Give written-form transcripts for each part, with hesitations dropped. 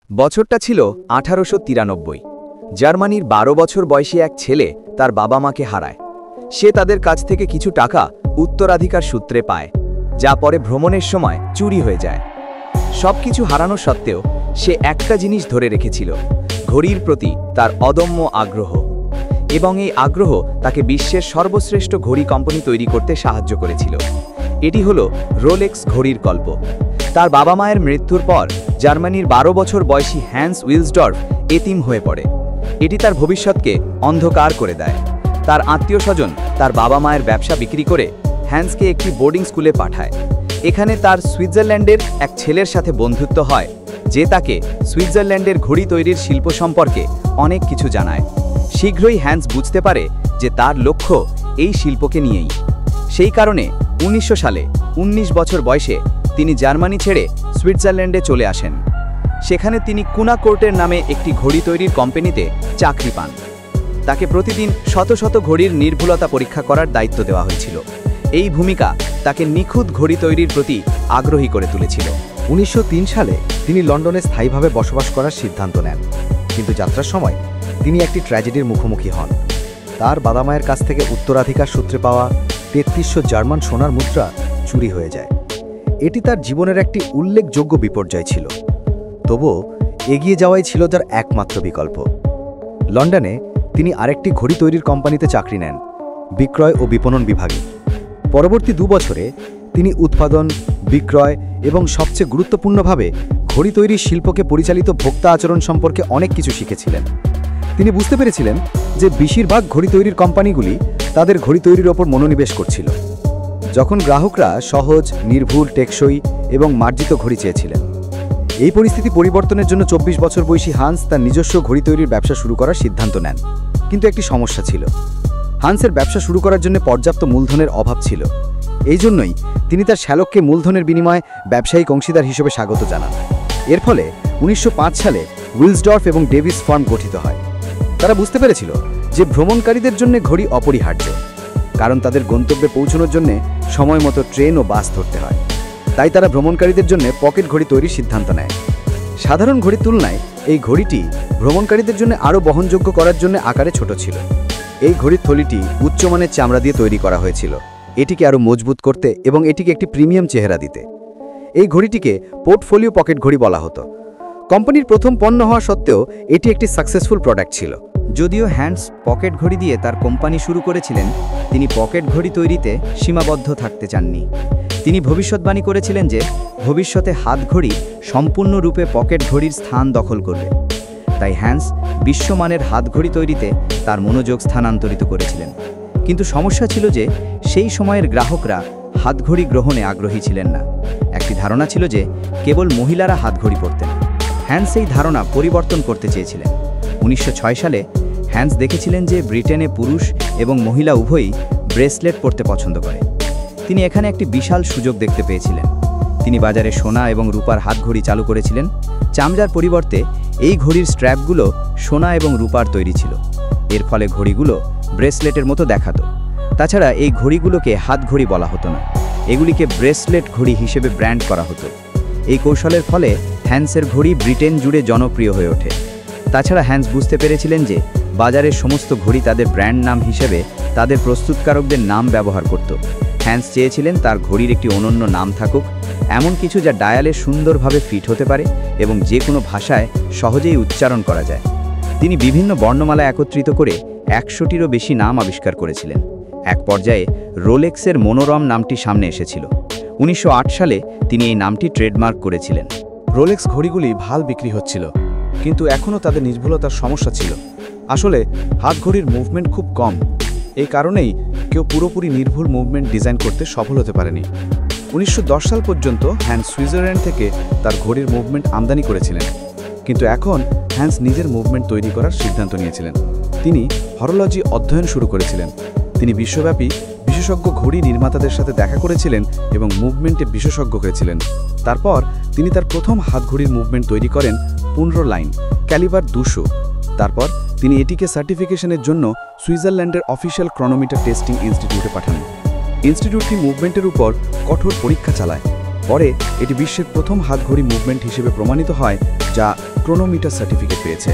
বছরটা ছিল 1893। জার্মানির 12 বছর বয়সী এক ছেলে তার বাবা মাকে হারায়। সে তাদের কাছ থেকে কিছু টাকা উত্তরাধিকার সূত্রে পায়, যা পরে ভ্রমণের সময় চুরি হয়ে যায়। সবকিছু হারানো সত্ত্বেও সে একটা জিনিস ধরে রেখেছিল, ঘড়ির প্রতি তার অদম্য আগ্রহ। এবং এই আগ্রহ তাকে বিশ্বের সর্বশ্রেষ্ঠ ঘড়ি কোম্পানি তৈরি করতে সাহায্য করেছিল। এটি হলো রোলেক্স ঘড়ির গল্প। তার বাবা মায়ের মৃত্যুর পর জার্মানির 12 বছর বয়সী হ্যান্স উইলসডর্ফ এতিম হয়ে পড়ে। এটি তার ভবিষ্যৎকে অন্ধকার করে দেয়। তার আত্মীয়স্বজন তার বাবা মায়ের ব্যবসা বিক্রি করে হ্যান্সকে একটি বোর্ডিং স্কুলে পাঠায়। এখানে তার সুইজারল্যান্ডের এক ছেলের সাথে বন্ধুত্ব হয়, যে তাকে সুইজারল্যান্ডের ঘড়ি তৈরির শিল্প সম্পর্কে অনেক কিছু জানায়। শীঘ্রই হ্যান্স বুঝতে পারে যে তার লক্ষ্য এই শিল্পকে নিয়েই। সেই কারণে 1900 সালে 19 বছর বয়সে তিনি জার্মানি ছেড়ে সুইজারল্যান্ডে চলে আসেন। সেখানে তিনি কুনা কোর্টের নামে একটি ঘড়ি তৈরির কোম্পানিতে চাকরি পান। তাকে প্রতিদিন শত শত ঘড়ির নির্ভুলতা পরীক্ষা করার দায়িত্ব দেওয়া হয়েছিল। এই ভূমিকা তাকে নিখুঁত ঘড়ি তৈরির প্রতি আগ্রহী করে তুলেছিল। 1903 সালে তিনি লন্ডনে স্থায়ীভাবে বসবাস করার সিদ্ধান্ত নেন, কিন্তু যাত্রার সময় তিনি একটি ট্র্যাজেডির মুখোমুখি হন। তার বাবা মায়ের কাছ থেকে উত্তরাধিকার সূত্রে পাওয়া 3300 জার্মান সোনার মুদ্রা চুরি হয়ে যায়। এটি তার জীবনের একটি উল্লেখযোগ্য বিপর্যয় ছিল, তবুও এগিয়ে যাওয়াই ছিল তার একমাত্র বিকল্প। লন্ডনে তিনি আরেকটি ঘড়ি তৈরির কোম্পানিতে চাকরি নেন, বিক্রয় ও বিপণন বিভাগে। পরবর্তী 2 বছরে তিনি উৎপাদন, বিক্রয় এবং সবচেয়ে গুরুত্বপূর্ণভাবে ঘড়ি তৈরির শিল্পকে পরিচালিত ভোক্তা আচরণ সম্পর্কে অনেক কিছু শিখেছিলেন। তিনি বুঝতে পেরেছিলেন যে বেশিরভাগ ঘড়ি তৈরির কোম্পানিগুলি তাদের ঘড়ি তৈরির ওপর মনোনিবেশ করছিল, যখন গ্রাহকরা সহজ, নির্ভুল, টেকসই এবং মার্জিত ঘড়ি চেয়েছিলেন। এই পরিস্থিতি পরিবর্তনের জন্য 24 বছর বয়সী হান্স তার নিজস্ব ঘড়ি তৈরির ব্যবসা শুরু করার সিদ্ধান্ত নেন। কিন্তু একটি সমস্যা ছিল, হান্সের ব্যবসা শুরু করার জন্য পর্যাপ্ত মূলধনের অভাব ছিল। এই জন্যই তিনি তার শ্যালককে মূলধনের বিনিময়ে ব্যবসায়িক অংশীদার হিসেবে স্বাগত জানান। এর ফলে 1905 সালে উইলসডর্ফ এবং ডেভিস ফার্ম গঠিত হয়। তারা বুঝতে পেরেছিল যে ভ্রমণকারীদের জন্য ঘড়ি অপরিহার্য, কারণ তাদের গন্তব্যে পৌঁছানোর জন্য সময় মতো ট্রেন ও বাস ধরতে হয়। তাই তারা ভ্রমণকারীদের জন্য পকেট ঘড়ি তৈরির সিদ্ধান্ত নেয়। সাধারণ ঘড়ির তুলনায় এই ঘড়িটি ভ্রমণকারীদের জন্য আরও বহনযোগ্য করার জন্য আকারে ছোট ছিল। এই ঘড়ির থলিটি উচ্চমানের চামড়া দিয়ে তৈরি করা হয়েছিল, এটিকে আরও মজবুত করতে এবং এটিকে একটি প্রিমিয়াম চেহারা দিতে। এই ঘড়িটিকে পোর্টফোলিও পকেট ঘড়ি বলা হতো। কোম্পানির প্রথম পণ্য হওয়া সত্ত্বেও এটি একটি সাকসেসফুল প্রোডাক্ট ছিল। যদিও হ্যান্স পকেট ঘড়ি দিয়ে তার কোম্পানি শুরু করেছিলেন, তিনি পকেট ঘড়ি তৈরিতে সীমাবদ্ধ থাকতে চাননি। তিনি ভবিষ্যৎবাণী করেছিলেন যে ভবিষ্যতে হাতঘড়ি সম্পূর্ণরূপে পকেট ঘড়ির স্থান দখল করবে। তাই হ্যান্স বিশ্বমানের হাতঘড়ি তৈরিতে তার মনোযোগ স্থানান্তরিত করেছিলেন। কিন্তু সমস্যা ছিল যে সেই সময়ের গ্রাহকরা হাতঘড়ি গ্রহণে আগ্রহী ছিলেন না। একটি ধারণা ছিল যে কেবল মহিলারা হাতঘড়ি পরতেন। হ্যান্স এই ধারণা পরিবর্তন করতে চেয়েছিলেন। 1906 সালে হ্যান্স দেখেছিলেন যে ব্রিটেনে পুরুষ এবং মহিলা উভয়ই ব্রেসলেট পরতে পছন্দ করে। তিনি এখানে একটি বিশাল সুযোগ দেখতে পেয়েছিলেন। তিনি বাজারে সোনা এবং রূপার হাতঘড়ি চালু করেছিলেন। চামড়ার পরিবর্তে এই ঘড়ির স্ট্র্যাপগুলো সোনা এবং রূপার তৈরি ছিল। এর ফলে ঘড়িগুলো ব্রেসলেটের মতো দেখাতো। তাছাড়া এই ঘড়িগুলোকে হাতঘড়ি বলা হতো না, এগুলিকে ব্রেসলেট ঘড়ি হিসেবে ব্র্যান্ড করা হতো। এই কৌশলের ফলে হ্যান্সের ঘড়ি ব্রিটেন জুড়ে জনপ্রিয় হয়ে ওঠে। তাছাড়া হ্যান্স বুঝতে পেরেছিলেন যে বাজারের সমস্ত ঘড়ি তাদের ব্র্যান্ড নাম হিসেবে তাদের প্রস্তুতকারকদের নাম ব্যবহার করত। হ্যান্স চেয়েছিলেন তার ঘড়ির একটি অনন্য নাম থাকুক, এমন কিছু যা ডায়ালে সুন্দরভাবে ফিট হতে পারে এবং যে কোনো ভাষায় সহজেই উচ্চারণ করা যায়। তিনি বিভিন্ন বর্ণমালা একত্রিত করে 100টিরও বেশি নাম আবিষ্কার করেছিলেন। এক পর্যায়ে রোলেক্সের মনোরম নামটি সামনে এসেছিল। 1908 সালে তিনি এই নামটি ট্রেডমার্ক করেছিলেন। রোলেক্স ঘড়িগুলি ভাল বিক্রি হচ্ছিল, কিন্তু এখনও তাদের নির্ভুলতার সমস্যা ছিল। আসলে হাতঘড়ির মুভমেন্ট খুব কম। এই কারণেই কেউ পুরোপুরি নির্ভুল মুভমেন্ট ডিজাইন করতে সফল হতে পারেনি। 1910 সাল পর্যন্ত হ্যান্স সুইজারল্যান্ড থেকে তার ঘড়ির মুভমেন্ট আমদানি করেছিলেন, কিন্তু এখন হ্যান্স নিজের মুভমেন্ট তৈরি করার সিদ্ধান্ত নিয়েছিলেন। তিনি হরোলজি অধ্যয়ন শুরু করেছিলেন। তিনি বিশ্বব্যাপী বিশেষজ্ঞ ঘড়ি নির্মাতাদের সাথে দেখা করেছিলেন এবং মুভমেন্টে বিশেষজ্ঞ হয়েছিলেন। তারপর তিনি তার প্রথম হাতঘড়ির মুভমেন্ট তৈরি করেন 15 লাইন ক্যালিবার 200। তারপর তিনি এটিকে সার্টিফিকেশনের জন্য সুইজারল্যান্ডের অফিসিয়াল ক্রনোমিটার টেস্টিং ইনস্টিটিউটে পাঠান। ইনস্টিটিউটটি মুভমেন্টের উপর কঠোর পরীক্ষা চালায়। পরে এটি বিশ্বের প্রথম হাতঘড়ি মুভমেন্ট হিসেবে প্রমাণিত হয়, যা ক্রোনোমিটার সার্টিফিকেট পেয়েছে।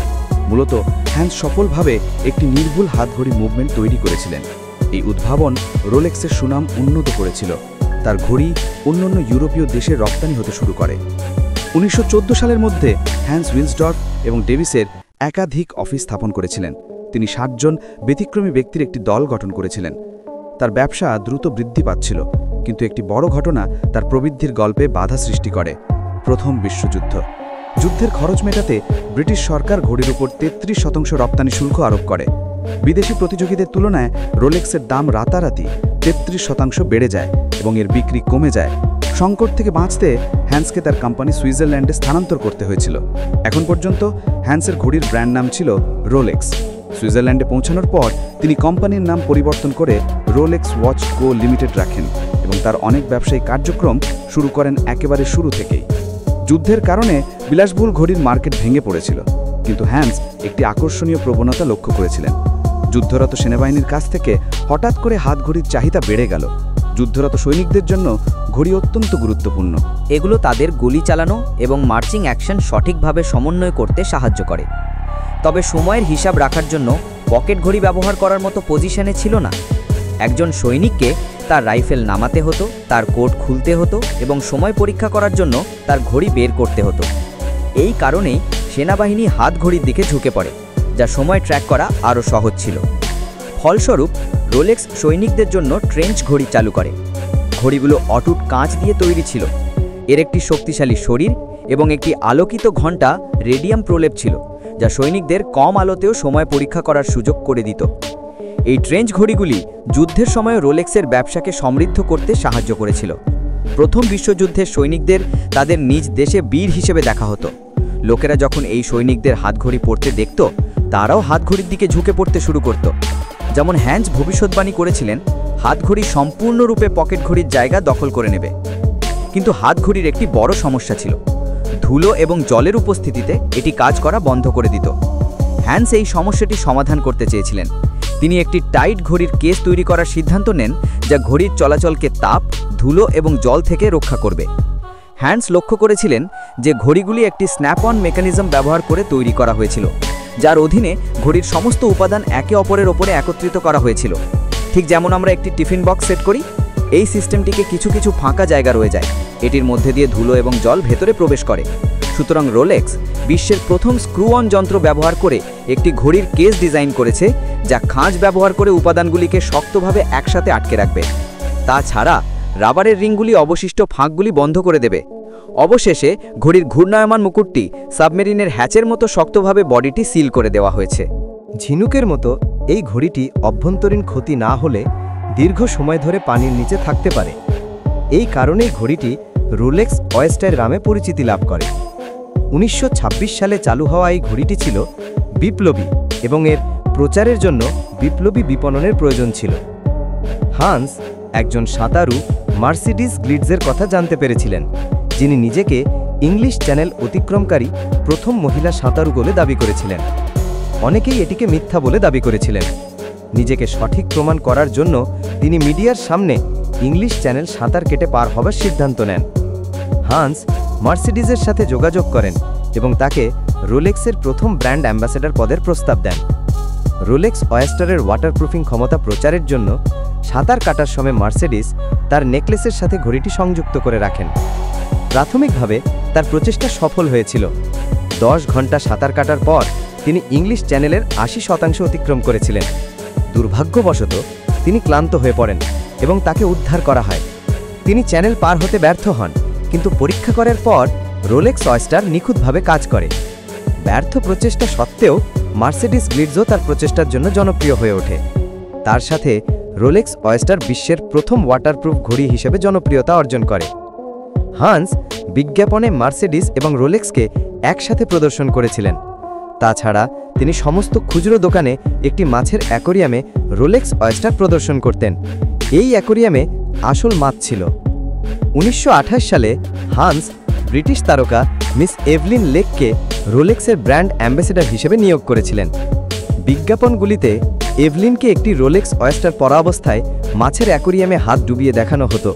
মূলত হ্যান্স সফলভাবে একটি নির্ভুল হাতঘড়ি মুভমেন্ট তৈরি করেছিলেন। এই উদ্ভাবন রোলেক্সের সুনাম উন্নত করেছিল। তার ঘড়ি অন্যান্য ইউরোপীয় দেশে রপ্তানি হতে শুরু করে। 1914 সালের মধ্যে হ্যান্স উইলসডর্ফ এবং ডেভিসের একাধিক অফিস স্থাপন করেছিলেন। তিনি 60 জন ব্যতিক্রমী ব্যক্তির একটি দল গঠন করেছিলেন। তার ব্যবসা দ্রুত বৃদ্ধি পাচ্ছিল, কিন্তু একটি বড় ঘটনা তার প্রবৃদ্ধির গল্পে বাধা সৃষ্টি করে। প্রথম বিশ্বযুদ্ধ। যুদ্ধের খরচ মেটাতে ব্রিটিশ সরকার ঘড়ির উপর 33% রপ্তানি শুল্ক আরোপ করে। বিদেশি প্রতিযোগীদের তুলনায় রোলেক্সের দাম রাতারাতি 33% বেড়ে যায় এবং এর বিক্রি কমে যায়। সংকট থেকে বাঁচতে হ্যান্সকে তার কোম্পানি সুইজারল্যান্ডে স্থানান্তর করতে হয়েছিল। এখন পর্যন্ত হ্যান্সের ঘড়ির ব্র্যান্ড নাম ছিল রোলেক্স। সুইজারল্যান্ডে পৌঁছানোর পর তিনি কোম্পানির নাম পরিবর্তন করে রোলেক্স ওয়াচ কো লিমিটেড রাখেন এবং তার অনেক ব্যবসায়িক কার্যক্রম শুরু করেন একেবারে শুরু থেকেই। যুদ্ধের কারণে বিলাসবহুল ঘড়ির মার্কেট ভেঙে পড়েছিল, কিন্তু হ্যান্স একটি আকর্ষণীয় প্রবণতা লক্ষ্য করেছিলেন। যুদ্ধরত সেনাবাহিনীর কাছ থেকে হঠাৎ করে হাতঘড়ির চাহিদা বেড়ে গেল। যুদ্ধরত সৈনিকদের জন্য ঘড়ি অত্যন্ত গুরুত্বপূর্ণ। এগুলো তাদের গুলি চালানো এবং মার্চিং অ্যাকশন সঠিকভাবে সমন্বয় করতে সাহায্য করে। তবে সময়ের হিসাব রাখার জন্য পকেট ঘড়ি ব্যবহার করার মতো পজিশনে ছিল না। একজন সৈনিককে তার রাইফেল নামাতে হতো, তার কোট খুলতে হতো এবং সময় পরীক্ষা করার জন্য তার ঘড়ি বের করতে হতো। এই কারণেই সেনাবাহিনী হাত ঘড়ির দিকে ঝুঁকে পড়ে, যা সময় ট্র্যাক করা আরও সহজ ছিল। ফলস্বরূপ রোলেক্স সৈনিকদের জন্য ট্রেঞ্চ ঘড়ি চালু করে। ঘড়িগুলো অটুট কাঁচ দিয়ে তৈরি ছিল। এর একটি শক্তিশালী শরীর এবং একটি আলোকিত ঘণ্টা রেডিয়াম প্রলেপ ছিল, যা সৈনিকদের কম আলোতেও সময় পরীক্ষা করার সুযোগ করে দিত। এই ট্রেঞ্চ ঘড়িগুলি যুদ্ধের সময় রোলেক্সের ব্যবসাকে সমৃদ্ধ করতে সাহায্য করেছিল। প্রথম বিশ্বযুদ্ধের সৈনিকদের তাদের নিজ দেশে বীর হিসেবে দেখা হতো। লোকেরা যখন এই সৈনিকদের হাতঘড়ি পরতে দেখত, তারাও হাতঘড়ির দিকে ঝুঁকে পড়তে শুরু করত। যেমন হ্যান্স ভবিষ্যৎবাণী করেছিলেন, হাতঘড়ি সম্পূর্ণরূপে পকেট ঘড়ির জায়গা দখল করে নেবে। কিন্তু হাতঘড়ির একটি বড় সমস্যা ছিল। ধুলো এবং জলের উপস্থিতিতে এটি কাজ করা বন্ধ করে দিত। হ্যান্স এই সমস্যাটি সমাধান করতে চেয়েছিলেন। তিনি একটি টাইট ঘড়ির কেস তৈরি করার সিদ্ধান্ত নেন, যা ঘড়ির চলাচলকে তাপ, ধুলো এবং জল থেকে রক্ষা করবে। হ্যান্স লক্ষ্য করেছিলেন যে ঘড়িগুলি একটি স্ন্যাপ অন মেকানিজম ব্যবহার করে তৈরি করা হয়েছিল, যার অধীনে ঘড়ির সমস্ত উপাদান একে অপরের ওপরে একত্রিত করা হয়েছিল। ঠিক যেমন আমরা একটি টিফিন বক্স সেট করি, এই সিস্টেমটিকে কিছু কিছু ফাঁকা জায়গা রয়ে যায়। এটির মধ্যে দিয়ে ধুলো এবং জল ভেতরে প্রবেশ করে। সুতরাং রোলেক্স বিশ্বের প্রথম স্ক্রু অন যন্ত্র ব্যবহার করে একটি ঘড়ির কেস ডিজাইন করেছে, যা খাঁজ ব্যবহার করে উপাদানগুলিকে শক্তভাবে একসাথে আটকে রাখবে। তাছাড়া রাবারের রিংগুলি অবশিষ্ট ফাঁকগুলি বন্ধ করে দেবে। অবশেষে ঘড়ির ঘূর্ণায়মান মুকুটটি সাবমেরিনের হ্যাচের মতো শক্তভাবে বডিটি সিল করে দেওয়া হয়েছে। ঝিনুকের মতো এই ঘড়িটি অভ্যন্তরীণ ক্ষতি না হলে দীর্ঘ সময় ধরে পানির নিচে থাকতে পারে। এই কারণেই ঘড়িটি রোলেক্স অয়েস্টার নামে পরিচিতি লাভ করে। 1926 সালে চালু হওয়া এই ঘড়িটি ছিল বিপ্লবী এবং এর প্রচারের জন্য বিপ্লবী বিপণনের প্রয়োজন ছিল। হান্স একজন সাঁতারু মার্সিডিজ গ্লিডজের কথা জানতে পেরেছিলেন, যিনি নিজেকে ইংলিশ চ্যানেল অতিক্রমকারী প্রথম মহিলা সাঁতারু বলে দাবি করেছিলেন। অনেকেই এটিকে মিথ্যা বলে দাবি করেছিলেন। নিজেকে সঠিক প্রমাণ করার জন্য তিনি মিডিয়ার সামনে ইংলিশ চ্যানেল সাঁতার কেটে পার হবার সিদ্ধান্ত নেন। হান্স মার্সিডিজের সাথে যোগাযোগ করেন এবং তাকে রোলেক্সের প্রথম ব্র্যান্ড অ্যাম্বাসেডর পদের প্রস্তাব দেন। রোলেক্স অয়েস্টারের ওয়াটারপ্রুফিং ক্ষমতা প্রচারের জন্য সাঁতার কাটার সময় মার্সিডিজ তার নেকলেসের সাথে ঘড়িটি সংযুক্ত করে রাখেন। প্রাথমিকভাবে তার প্রচেষ্টা সফল হয়েছিল। 10 ঘন্টা সাঁতার কাটার পর তিনি ইংলিশ চ্যানেলের 80% অতিক্রম করেছিলেন। দুর্ভাগ্যবশত তিনি ক্লান্ত হয়ে পড়েন এবং তাকে উদ্ধার করা হয়। তিনি চ্যানেল পার হতে ব্যর্থ হন, কিন্তু পরীক্ষা করার পর রোলেক্স অয়েস্টার নিখুঁতভাবে কাজ করে। ব্যর্থ প্রচেষ্টা সত্ত্বেও মার্সিডিজ গ্লিডজও তার প্রচেষ্টার জন্য জনপ্রিয় হয়ে ওঠে। তার সাথে রোলেক্স অয়েস্টার বিশ্বের প্রথম ওয়াটারপ্রুফ ঘড়ি হিসেবে জনপ্রিয়তা অর্জন করে। হান্স বিজ্ঞাপনে মার্সিডিজ এবং রোলেক্সকে একসাথে প্রদর্শন করেছিলেন। তাছাড়া তিনি সমস্ত খুচরো দোকানে একটি মাছের অ্যাকোরিয়ামে রোলেক্স অয়েস্টার প্রদর্শন করতেন। এই অ্যাকোরিয়ামে আসল মাছ ছিল। 1928 সালে হান্স ব্রিটিশ তারকা মিস এভলিন লেককে রোলেক্সের ব্র্যান্ড অ্যাম্বাসেডর হিসেবে নিয়োগ করেছিলেন। বিজ্ঞাপনগুলিতে এভলিনকে একটি রোলেক্স অয়েস্টার পরা অবস্থায় মাছের অ্যাকোরিয়ামে হাত ডুবিয়ে দেখানো হতো।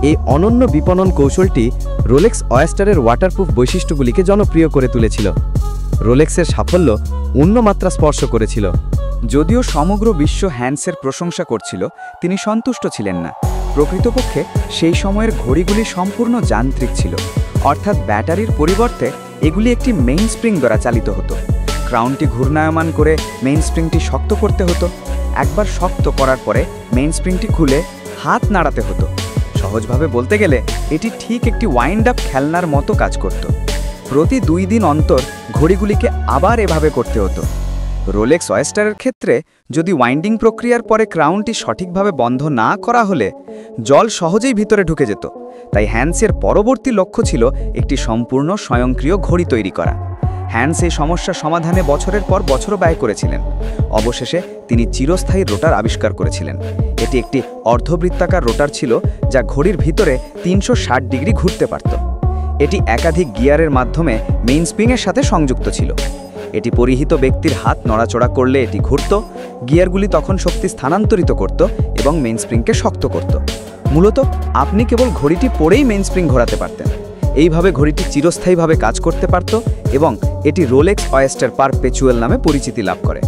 এই অনন্য বিপণন কৌশলটি রোলেক্স অয়েস্টারের ওয়াটারপ্রুফ বৈশিষ্ট্যগুলিকে জনপ্রিয় করে তুলেছিল। রোলেক্সের সাফল্য অন্য মাত্রা স্পর্শ করেছিল। যদিও সমগ্র বিশ্ব হ্যান্সের প্রশংসা করছিল, তিনি সন্তুষ্ট ছিলেন না। প্রকৃতপক্ষে সেই সময়ের ঘড়িগুলি সম্পূর্ণ যান্ত্রিক ছিল, অর্থাৎ ব্যাটারির পরিবর্তে এগুলি একটি মেইন স্প্রিং দ্বারা চালিত হতো। ক্রাউনটি ঘূর্ণায়মান করে মেইন স্প্রিংটি শক্ত করতে হতো। একবার শক্ত করার পরে মেইন স্প্রিংটি খুলে হাত নাড়াতে হতো। সহজভাবে বলতে গেলে এটি ঠিক একটি ওয়াইন্ড আপ খেলনার মতো কাজ করত। প্রতি 2 দিন অন্তর ঘড়িগুলিকে আবার এভাবে করতে হতো। রোলেক্স অয়েস্টারের ক্ষেত্রে যদি ওয়াইন্ডিং প্রক্রিয়ার পরে ক্রাউনটি সঠিকভাবে বন্ধ না করা হলে জল সহজেই ভিতরে ঢুকে যেত। তাই হ্যান্সের পরবর্তী লক্ষ্য ছিল একটি সম্পূর্ণ স্বয়ংক্রিয় ঘড়ি তৈরি করা। হ্যান্স এই সমস্যা সমাধানে বছরের পর বছর ব্যয় করেছিলেন। অবশেষে তিনি চিরস্থায়ী রোটার আবিষ্কার করেছিলেন। এটি একটি অর্ধবৃত্তাকার রোটার ছিল যা ঘড়ির ভিতরে 360 ডিগ্রি ঘুরতে পারত। এটি একাধিক গিয়ারের মাধ্যমে মেইন স্প্রিংয়ের সাথে সংযুক্ত ছিল। এটি পরিহিত ব্যক্তির হাত নড়াচড়া করলে এটি ঘুরত, গিয়ারগুলি তখন শক্তি স্থানান্তরিত করত এবং মেইন স্প্রিংকে শক্ত করত। মূলত আপনি কেবল ঘড়িটি পরেই মেইন স্প্রিং ঘোরাতে পারতেন। এইভাবে ঘড়িটি চিরস্থায়ীভাবে কাজ করতে পারত এবং এটি রোলেক্স অয়েস্টার পারপেচুয়াল নামে পরিচিতি লাভ করে।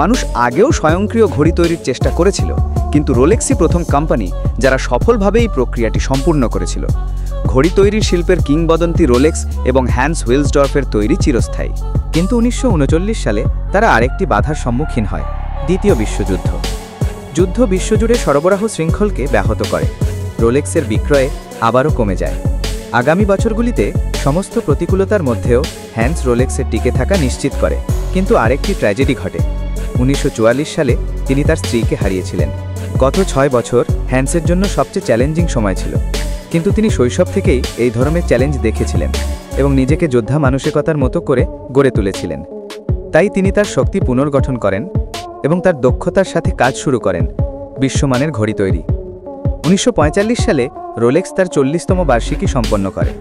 মানুষ আগেও স্বয়ংক্রিয় ঘড়ি তৈরির চেষ্টা করেছিল, কিন্তু রোলেক্সই প্রথম কোম্পানি যারা সফলভাবে এই প্রক্রিয়াটি সম্পূর্ণ করেছিল। ঘড়ি তৈরির শিল্পের কিংবদন্তি রোলেক্স এবং হ্যান্স উইলসডর্ফের তৈরি চিরস্থায়ী। কিন্তু 1939 সালে তারা আরেকটি বাধার সম্মুখীন হয়, দ্বিতীয় বিশ্বযুদ্ধ। যুদ্ধ বিশ্বজুড়ে সরবরাহ শৃঙ্খলকে ব্যাহত করে। রোলেক্সের বিক্রয়ে আবারও কমে যায়। আগামী বছরগুলিতে সমস্ত প্রতিকূলতার মধ্যেও হ্যান্স রোলেক্সের টিকে থাকা নিশ্চিত করে। কিন্তু আরেকটি ট্র্যাজেডি ঘটে। 1944 সালে তিনি তার স্ত্রীকে হারিয়েছিলেন। গত 6 বছর হ্যান্সের জন্য সবচেয়ে চ্যালেঞ্জিং সময় ছিল, কিন্তু তিনি শৈশব থেকেই এই ধরনের চ্যালেঞ্জ দেখেছিলেন এবং নিজেকে যোদ্ধা মানসিকতার মতো করে গড়ে তুলেছিলেন। তাই তিনি তার শক্তি পুনর্গঠন করেন এবং তার দক্ষতার সাথে কাজ শুরু করেন বিশ্বমানের ঘড়ি তৈরি। 1945 সালে রোলেক্স তার 40তম বার্ষিকী সম্পন্ন করে।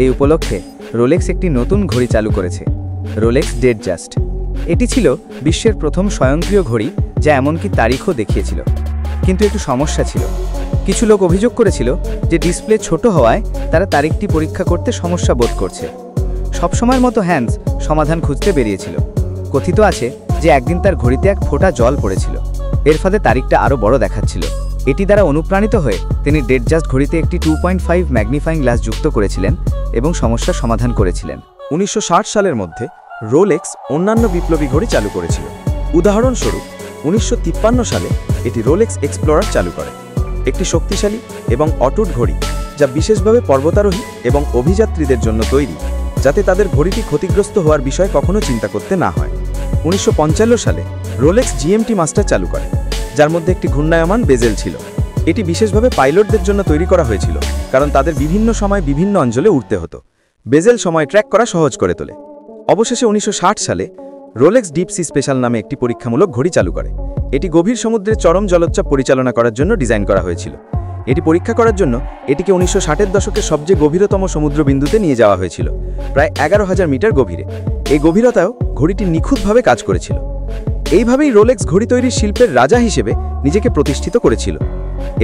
এই উপলক্ষে রোলেক্স একটি নতুন ঘড়ি চালু করেছে, রোলেক্স ডেটজাস্ট। এটি ছিল বিশ্বের প্রথম স্বয়ংক্রিয় ঘড়ি যা এমনকি তারিখও দেখিয়েছিল। কিন্তু একটু সমস্যা ছিল। কিছু লোক অভিযোগ করেছিল যে ডিসপ্লে ছোট হওয়ায় তারা তারিখটি পরীক্ষা করতে সমস্যা বোধ করছে। সবসময়ের মতো হ্যান্স সমাধান খুঁজতে বেরিয়েছিল। কথিত আছে যে একদিন তার ঘড়িতে এক ফোঁটা জল পড়েছিল। এর ফলে তারিখটা আরও বড় দেখাচ্ছিল। এটি দ্বারা অনুপ্রাণিত হয়ে তিনি ডেটজাস্ট ঘড়িতে একটি 2.5 ম্যাগনিফাইং গ্লাস যুক্ত করেছিলেন এবং সমস্যার সমাধান করেছিলেন। 1960 সালের মধ্যে রোলেক্স অন্যান্য বিপ্লবী ঘড়ি চালু করেছিল। উদাহরণস্বরূপ 1953 সালে এটি রোলেক্স এক্সপ্লোরার চালু করে, একটি শক্তিশালী এবং অটুট ঘড়ি যা বিশেষভাবে পর্বতারোহী এবং অভিযাত্রীদের জন্য তৈরি, যাতে তাদের ঘড়িটি ক্ষতিগ্রস্ত হওয়ার বিষয়ে কখনো চিন্তা করতে না হয়। 1955 সালে রোলেক্স জিএমটি মাস্টার চালু করে, যার মধ্যে একটি ঘূর্ণায়মান বেজেল ছিল। এটি বিশেষভাবে পাইলটদের জন্য তৈরি করা হয়েছিল, কারণ তাদের বিভিন্ন সময় বিভিন্ন অঞ্চলে উঠতে হতো। বেজেল সময় ট্র্যাক করা সহজ করে তোলে। অবশেষে 1960 সালে রোলেক্স ডিপ সি স্পেশাল নামে একটি পরীক্ষামূলক ঘড়ি চালু করে। এটি গভীর সমুদ্রের চরম জলোচ্ছ্বাস পরিচালনা করার জন্য ডিজাইন করা হয়েছিল। এটি পরীক্ষা করার জন্য এটিকে 1960-এর দশকের সবচেয়ে গভীরতম সমুদ্রবিন্দুতে নিয়ে যাওয়া হয়েছিল, প্রায় 11,000 মিটার গভীরে। এই গভীরতাও ঘড়িটি নিখুঁতভাবে কাজ করেছিল। এইভাবেই রোলেক্স ঘড়ি তৈরির শিল্পের রাজা হিসেবে নিজেকে প্রতিষ্ঠিত করেছিল।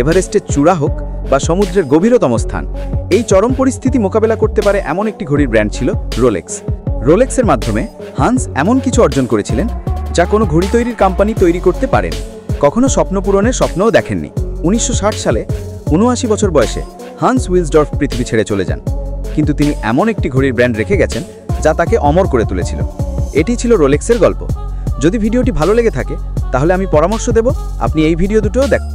এভারেস্টের চূড়া হোক বা সমুদ্রের গভীরতম স্থান, এই চরম পরিস্থিতি মোকাবেলা করতে পারে এমন একটি ঘড়ির ব্র্যান্ড ছিল রোলেক্স। রোলেক্সের মাধ্যমে হান্স এমন কিছু অর্জন করেছিলেন যা কোনো ঘড়ি তৈরির কোম্পানি তৈরি করতে পারেন। কখনো স্বপ্ন পূরণের স্বপ্নও দেখেননি। 1960 সালে 79 বছর বয়সে হান্স উইলসডর্ফ পৃথিবী ছেড়ে চলে যান, কিন্তু তিনি এমন একটি ঘড়ির ব্র্যান্ড রেখে গেছেন যা তাকে অমর করে তুলেছিল। এটি ছিল রোলেক্সের গল্প। যদি ভিডিওটি ভালো লেগে থাকে তাহলে আমি পরামর্শ দেব আপনি এই ভিডিও দুটোও দেখুন।